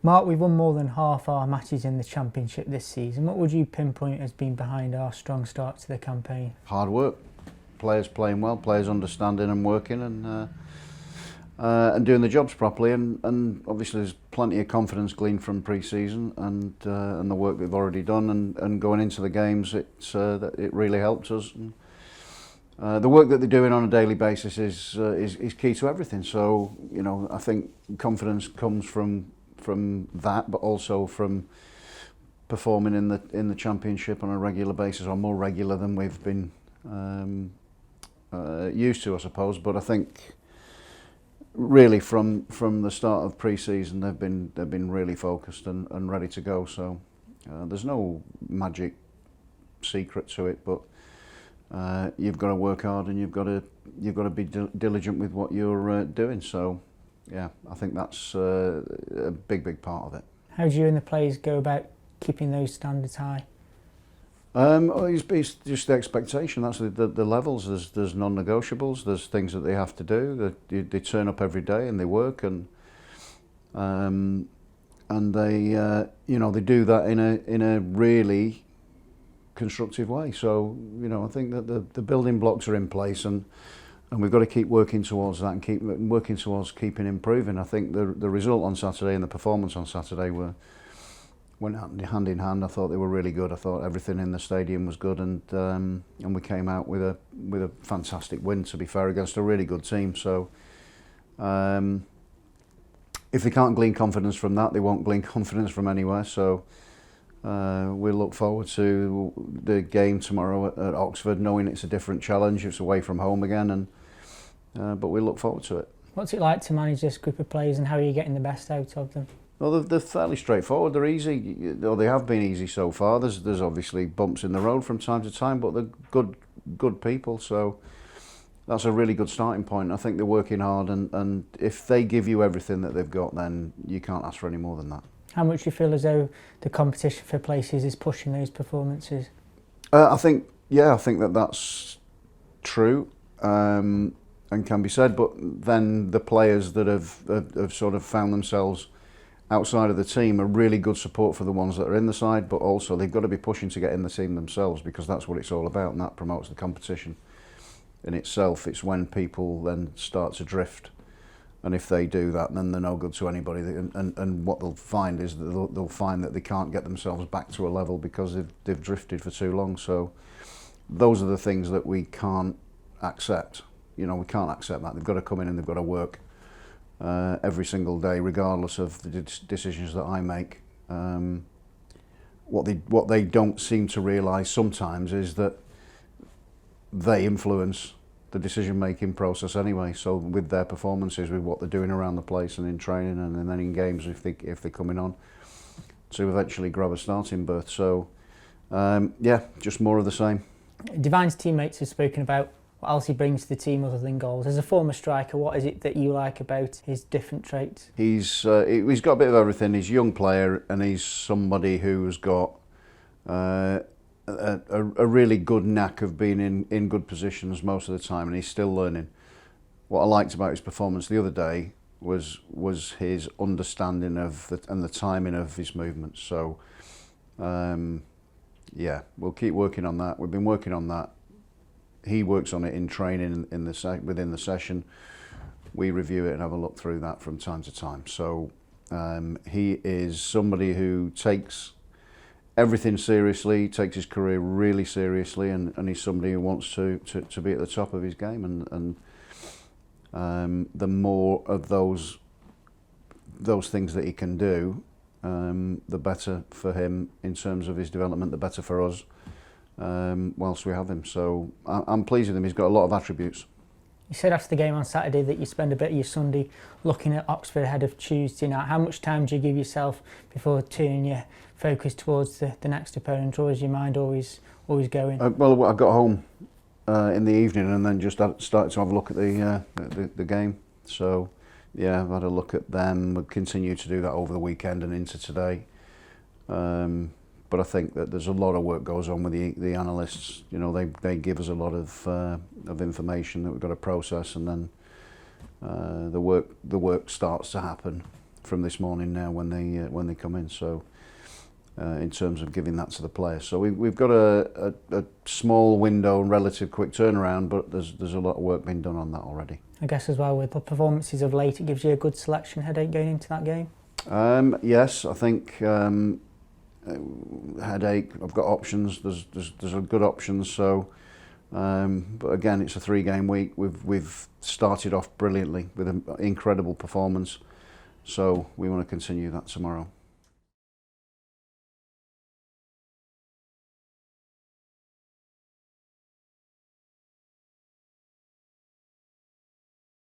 Mark, we've won more than half our matches in the Championship this season. What would you pinpoint as being behind our strong start to the campaign? Hard work, players playing well, players understanding and working and doing the jobs properly, and obviously there's plenty of confidence gleaned from pre-season and the work they've already done, and going into the games it really helps us. And, the work that they're doing on a daily basis is key to everything. So I think confidence comes from that, but also from performing in the Championship on a regular basis, or more regular than we've been used to, I suppose. But I think really from the start of pre-season they've been really focused and ready to go. So there's no magic secret to it, but you've got to work hard and you've got to be diligent with what you're doing. So yeah, I think that's a big part of it. How do you and the players go about keeping those standards high? It's just the expectation. That's the levels. There's non-negotiables. There's things that they have to do. They turn up every day and they work, and they they do that in a really constructive way. So I think that the building blocks are in place, and we've got to keep working towards that and keep working towards keeping improving. I think the result on Saturday and the performance on Saturday went hand in hand. I thought they were really good. I thought everything in the stadium was good, and we came out with a fantastic win, to be fair, against a really good team. So if they can't glean confidence from that, they won't glean confidence from anywhere. So we look forward to the game tomorrow at Oxford, knowing it's a different challenge. It's away from home again, and but we look forward to it. What's it like to manage this group of players, and how are you getting the best out of them? Well, they're fairly straightforward. They're easy, or they have been easy so far. There's obviously bumps in the road from time to time, but they're good people. So that's a really good starting point. I think they're working hard, and if they give you everything that they've got, then you can't ask for any more than that. How much do you feel as though the competition for places is pushing those performances? I think that's true and can be said. But then the players that have sort of found themselves outside of the team are really good support for the ones that are in the side, but also they've got to be pushing to get in the team themselves, because that's what it's all about, and that promotes the competition in itself. It's when people then start to drift, and if they do that, then they're no good to anybody. And what they'll find is that they'll find that they can't get themselves back to a level because they've drifted for too long. So those are the things that we can't accept. We can't accept that. They've got to come in and they've got to work every single day, regardless of the decisions that I make. What they don't seem to realise sometimes is that they influence the decision-making process anyway. So with their performances, with what they're doing around the place and in training, and then in games if they're coming on, to eventually grab a starting berth. So yeah, just more of the same. Divine's teammates have spoken about what else he brings to the team other than goals. As a former striker, what is it that you like about his different traits? He's got a bit of everything. He's a young player, and he's somebody who's got a really good knack of being in good positions most of the time, and he's still learning. What I liked about his performance the other day was his understanding of and the timing of his movements. So yeah, we'll keep working on that. We've been working on that. He works on it in training within the session. We review it and have a look through that from time to time. So he is somebody who takes everything seriously, takes his career really seriously, and he's somebody who wants to be at the top of his game. And the more of those things that he can do, the better for him in terms of his development, the better for us. Whilst we have him. So I'm pleased with him. He's got a lot of attributes. You said after the game on Saturday that you spend a bit of your Sunday looking at Oxford ahead of Tuesday night. How much time do you give yourself before turning your focus towards the next opponent, or is your mind always going? Well, I got home in the evening and then just started to have a look at the game. So yeah, I've had a look at them. We'll continue to do that over the weekend and into today. But I think that there's a lot of work goes on with the analysts. They give us a lot of information that we've got to process, and then the work starts to happen from this morning now when they come in. So in terms of giving that to the players, so we've got a small window and relative quick turnaround, but there's a lot of work being done on that already. I guess as well with the performances of late, it gives you a good selection headache going into that game. Yes, I think headache. I've got options. There's a good options. So, but again, it's a 3-game week. We've started off brilliantly with an incredible performance. So we want to continue that tomorrow.